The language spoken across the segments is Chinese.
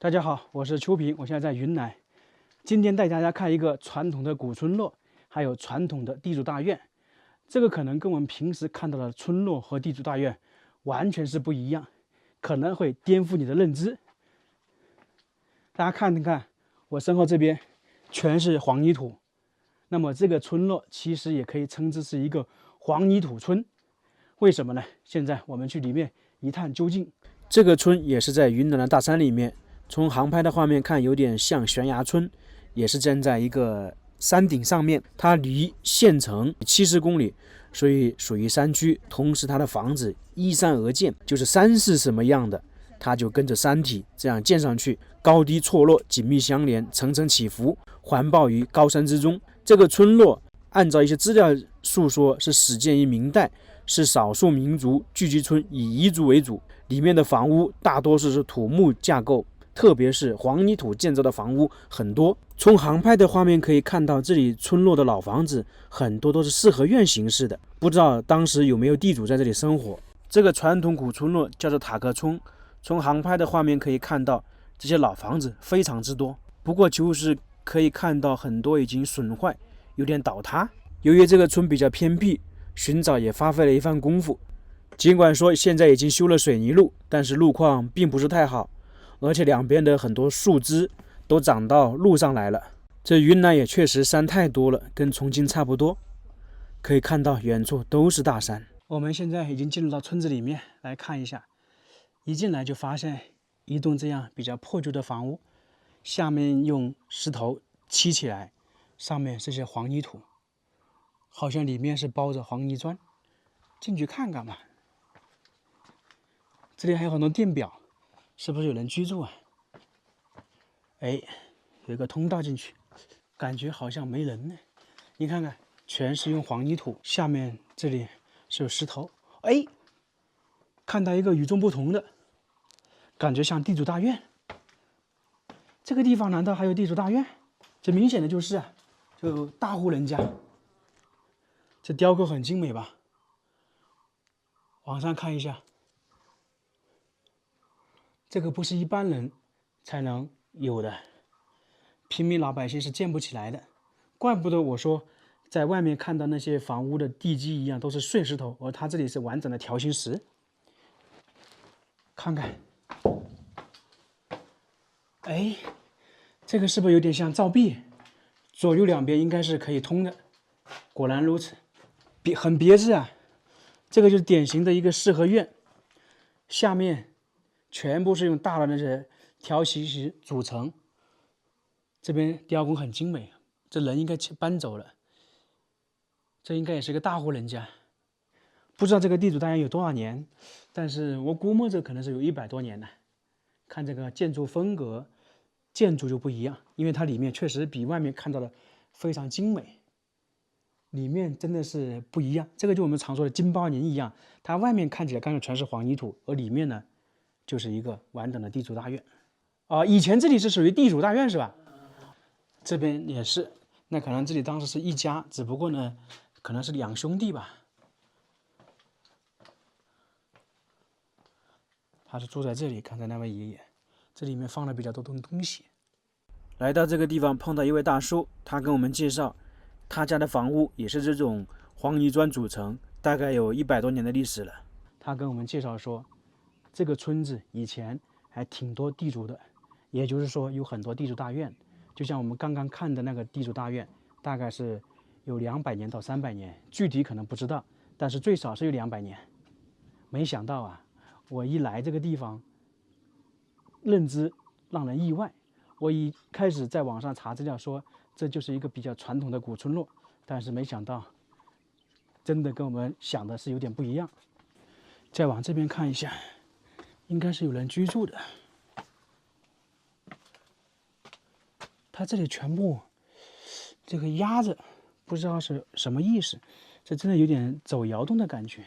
大家好，我是秋平，我现在在云南。今天带大家看一个传统的古村落，还有传统的地主大院。这个可能跟我们平时看到的村落和地主大院完全是不一样，可能会颠覆你的认知。大家看看，我身后这边全是黄泥土，那么这个村落其实也可以称之是一个黄泥土村。为什么呢？现在我们去里面一探究竟。这个村也是在云南的大山里面。从航拍的画面看，有点像悬崖村，也是站在一个山顶上面。它离县城70公里，所以属于山区。同时，它的房子依山而建，就是山是什么样的，它就跟着山体这样建上去，高低错落，紧密相连，层层起伏，环抱于高山之中。这个村落按照一些资料述说，是始建于明代，是少数民族聚居村，以彝族为主。里面的房屋大多数是土木架构。特别是黄泥土建造的房屋很多。从航拍的画面可以看到，这里村落的老房子很多都是四合院形式的，不知道当时有没有地主在这里生活。这个传统古村落叫做塔克村。从航拍的画面可以看到，这些老房子非常之多，不过就是可以看到很多已经损坏，有点倒塌。由于这个村比较偏僻，寻找也花费了一番功夫。尽管说现在已经修了水泥路，但是路况并不是太好。而且两边的很多树枝都长到路上来了。这云南也确实山太多了，跟重庆差不多。可以看到远处都是大山。我们现在已经进入到村子里面来看一下，一进来就发现一栋这样比较破旧的房屋，下面用石头砌起来，上面是些黄泥土，好像里面是包着黄泥砖。进去看看吧。这里还有很多电表。是不是有人居住啊？哎，有一个通道进去，感觉好像没人呢。你看看，全是用黄泥土，下面这里是有石头。哎，看到一个与众不同的，感觉像地主大院。这个地方难道还有地主大院？这明显的就是啊，就大户人家。这雕刻很精美吧？往上看一下。这个不是一般人才能有的，平民老百姓是建不起来的。怪不得我说，在外面看到那些房屋的地基一样都是碎石头，而它这里是完整的条形石。看看，哎，这个是不是有点像造壁？左右两边应该是可以通的。果然如此，很别致啊！这个就是典型的一个四合院，下面全部是用大的那些条形石组成。这边雕工很精美，这人应该搬走了。这应该也是个大户人家，不知道这个地主大院有多少年，但是我估摸着可能是有100多年了。看这个建筑风格，建筑就不一样，因为它里面确实比外面看到的非常精美。里面真的是不一样，这个就我们常说的金包银一样，它外面看起来刚才全是黄泥土，而里面呢就是一个完整的地主大院。以前这里是属于地主大院是吧？这边也是，那可能这里当时是一家，只不过呢可能是2兄弟吧。他是住在这里，刚才那位爷爷，这里面放了比较多东西。来到这个地方碰到一位大叔，他跟我们介绍，他家的房屋也是这种黄泥砖组成，大概有100多年的历史了。他跟我们介绍说，这个村子以前还挺多地主的，也就是说有很多地主大院，就像我们刚刚看的那个地主大院，大概是有200年到300年，具体可能不知道，但是最少是有200年。没想到啊，我一来这个地方，认知让人意外。我一开始在网上查资料说，这就是一个比较传统的古村落，但是没想到，真的跟我们想的是有点不一样。再往这边看一下，应该是有人居住的。它这里全部这个压着，不知道是什么意思，这真的有点走窑洞的感觉。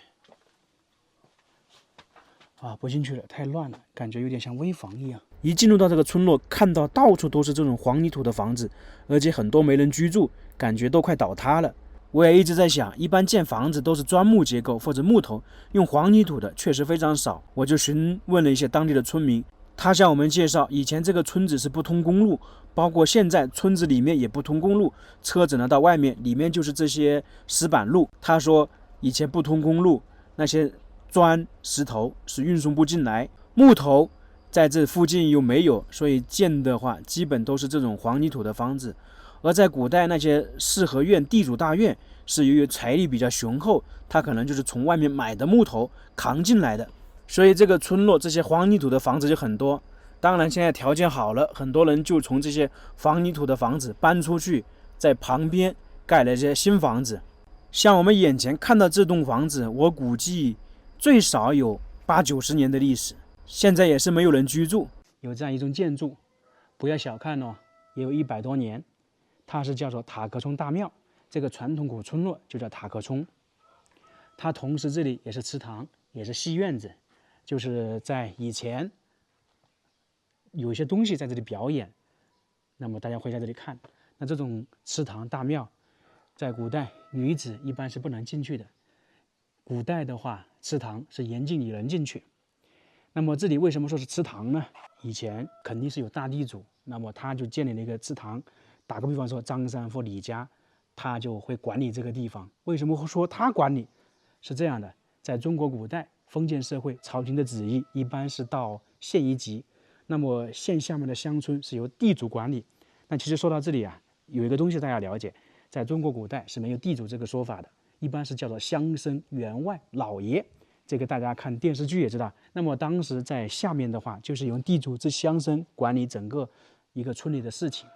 不进去了，太乱了，感觉有点像危房一样。一进入到这个村落，看到到处都是这种黄泥土的房子，而且很多没人居住，感觉都快倒塌了。我也一直在想，一般建房子都是砖木结构或者木头，用黄泥土的确实非常少。我就询问了一些当地的村民，他向我们介绍，以前这个村子是不通公路，包括现在村子里面也不通公路，车只能到外面，里面就是这些石板路。他说以前不通公路，那些砖石头是运送不进来，木头在这附近又没有，所以建的话基本都是这种黄泥土的房子。而在古代那些四合院、地主大院是由于财力比较雄厚，他可能就是从外面买的木头扛进来的，所以这个村落这些黄泥土的房子就很多。当然现在条件好了，很多人就从这些黄泥土的房子搬出去，在旁边盖了一些新房子。像我们眼前看到这栋房子，我估计最少有80-90年的历史，现在也是没有人居住。有这样一栋建筑，不要小看哦，也有100多年。它是叫做塔壳村大庙，这个传统古村落就叫塔壳村。它同时这里也是祠堂，也是戏院子，就是在以前有一些东西在这里表演，那么大家会在这里看。那这种祠堂大庙，在古代女子一般是不能进去的。古代的话，祠堂是严禁女人进去。那么这里为什么说是祠堂呢？以前肯定是有大地主，那么他就建立了一个祠堂。打个比方说，张三或李家，他就会管理这个地方。为什么会说他管理？是这样的，在中国古代封建社会，朝廷的旨意一般是到县一级，那么县下面的乡村是由地主管理。那其实说到这里啊，有一个东西大家了解，在中国古代是没有地主这个说法的，一般是叫做乡绅、员外、老爷。这个大家看电视剧也知道。那么当时在下面的话，就是由地主之乡绅管理整个一个村里的事情。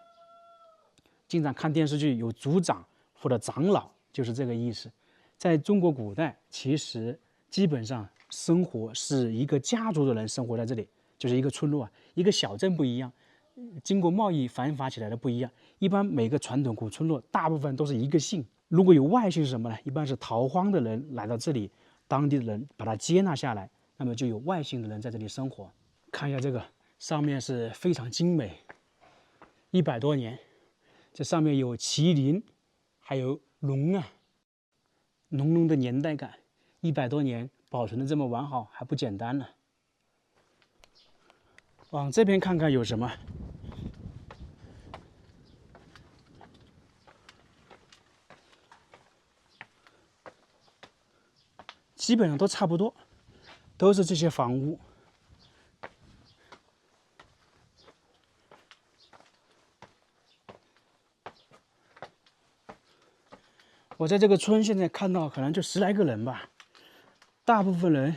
经常看电视剧有族长或者长老，就是这个意思。在中国古代，其实基本上生活是一个家族的人生活在这里，就是一个村落啊，一个小镇不一样，经过贸易繁华起来的不一样。一般每个传统古村落大部分都是一个姓，如果有外姓是什么呢？一般是逃荒的人来到这里，当地的人把他接纳下来，那么就有外姓的人在这里生活。看一下这个上面是非常精美，100多年。这上面有麒麟，还有龙啊，浓浓的年代感。100多年保存的这么完好，还不简单呢。往这边看看有什么？基本上都差不多，都是这些房屋。我在这个村现在看到可能就10来个人吧，大部分人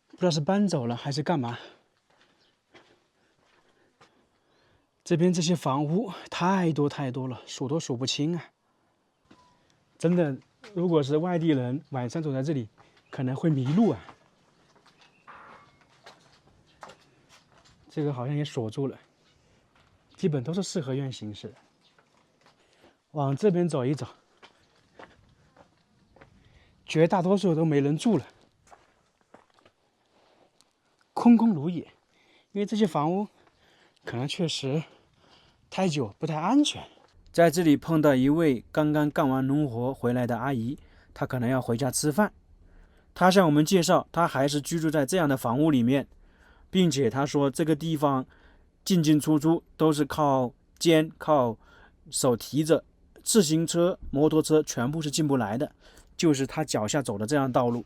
不知道是搬走了还是干嘛。这边这些房屋太多太多了，数都数不清啊！真的，如果是外地人晚上走在这里，可能会迷路啊。这个好像也锁住了，基本都是四合院形式的。往这边走一走。绝大多数都没人住了，空空如也。因为这些房屋可能确实太久不太安全。在这里碰到一位刚刚干完农活回来的阿姨，她可能要回家吃饭。她向我们介绍，她还是居住在这样的房屋里面，并且她说这个地方进进出出都是靠肩、靠手提着，自行车、摩托车全部是进不来的。就是他脚下走的这样道路。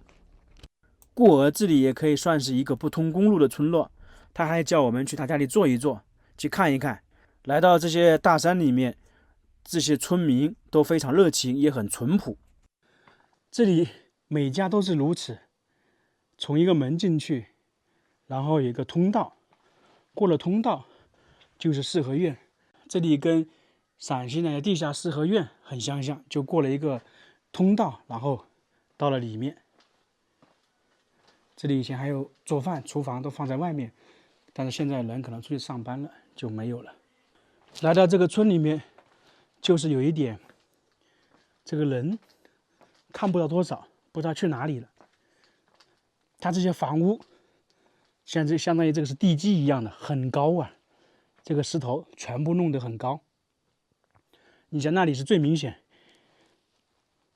故而这里也可以算是一个不通公路的村落。他还叫我们去他家里坐一坐，去看一看。来到这些大山里面，这些村民都非常热情，也很淳朴。这里每家都是如此，从一个门进去，然后有一个通道，过了通道就是四合院。这里跟陕西的地下四合院很相像，就过了一个通道，然后到了里面。这里以前还有做饭厨房，都放在外面，但是现在人可能出去上班了，就没有了。来到这个村里面，就是有一点，这个人看不到多少，不知道去哪里了。他这些房屋，相当于这个是地基一样的，很高啊，这个石头全部弄得很高。你像那里是最明显。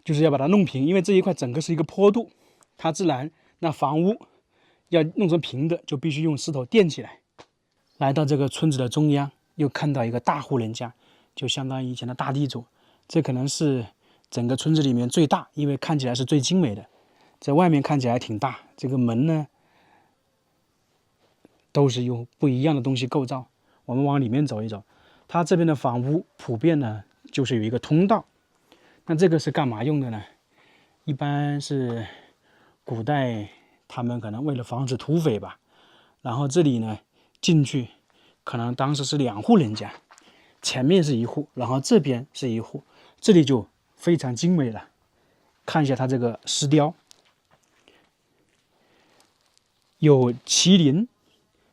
就是要把它弄平，因为这一块整个是一个坡度，它自然那房屋要弄成平的，就必须用石头垫起来。来到这个村子的中央，又看到一个大户人家，就相当于以前的大地主。这可能是整个村子里面最大，因为看起来是最精美的。在外面看起来挺大，这个门呢都是用不一样的东西构造。我们往里面走一走，它这边的房屋普遍呢就是有一个通道。那这个是干嘛用的呢？一般是古代他们可能为了防止土匪吧。然后这里呢进去，可能当时是2户人家，前面是1户，然后这边是1户，这里就非常精美了。看一下它这个石雕，有麒麟，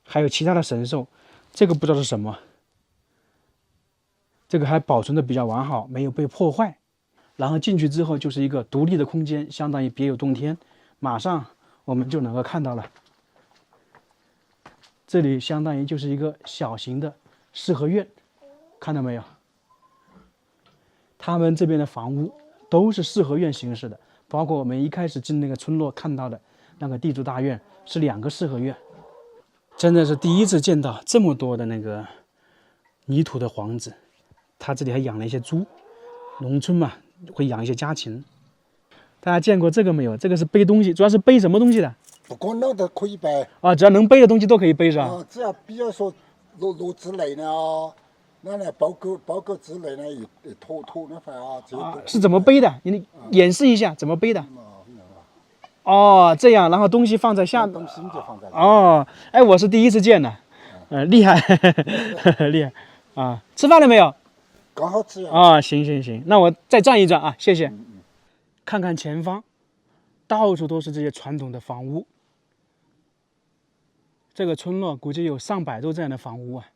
还有其他的神兽，这个不知道是什么。这个还保存的比较完好，没有被破坏。然后进去之后就是一个独立的空间，相当于别有洞天。马上我们就能够看到了，这里相当于就是一个小型的四合院，看到没有？他们这边的房屋都是四合院形式的，包括我们一开始进那个村落看到的那个地主大院是2个四合院。真的是第一次见到这么多的那个泥土的房子。他这里还养了一些猪，农村嘛会养一些家禽。大家见过这个没有？这个是背东西，主要是背什么东西的？不管那都可以背啊，只要能背的东西都可以背是吧？啊，只要比如说路之类的啊，那包裹之类的，拖那块啊，这些是怎么背的？你演示一下怎么背的？哦，这样，然后东西放在下，东西就放在。哦，哎，我是第一次见的，厉害，厉害啊！吃饭了没有？刚好吃啊，行，那我再转一转啊，谢谢。看看前方，到处都是这些传统的房屋。这个村落估计有上百座这样的房屋啊。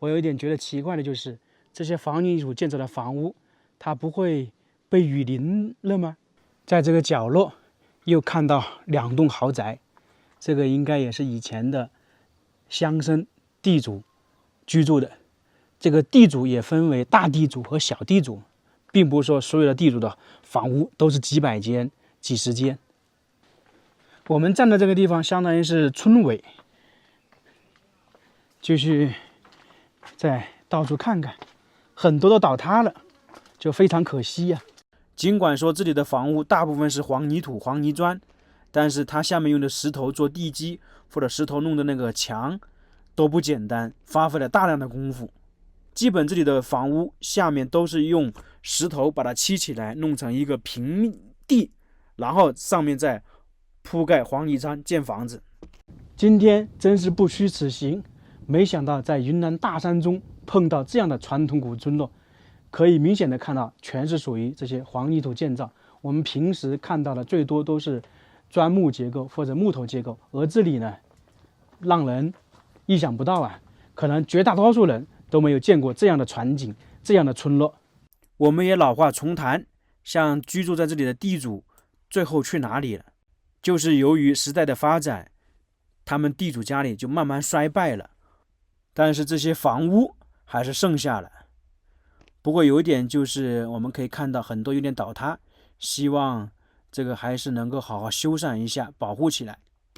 我有一点觉得奇怪的就是，这些黄泥土建造的房屋，它不会被雨淋了吗？在这个角落，又看到2栋豪宅，这个应该也是以前的乡绅地主居住的。这个地主也分为大地主和小地主，并不是说所有的地主的房屋都是几百间、几十间。我们站的这个地方相当于是村尾，继续再到处看看，很多都倒塌了，就非常可惜呀。尽管说这里的房屋大部分是黄泥土、黄泥砖，但是它下面用的石头做地基，或者石头弄的那个墙都不简单，花费了大量的功夫。基本这里的房屋下面都是用石头把它砌起来，弄成一个平地，然后上面再铺盖黄泥砖建房子。今天真是不虚此行，没想到在云南大山中碰到这样的传统古村落，可以明显的看到全是属于这些黄泥土建造。我们平时看到的最多都是砖木结构或者木头结构，而这里呢，让人意想不到啊，可能绝大多数人都没有见过这样的场景，这样的村落。我们也老话重谈，像居住在这里的地主最后去哪里了？就是由于时代的发展，他们地主家里就慢慢衰败了，但是这些房屋还是剩下了。不过有一点就是我们可以看到很多有点倒塌，希望这个还是能够好好修缮一下，保护起来。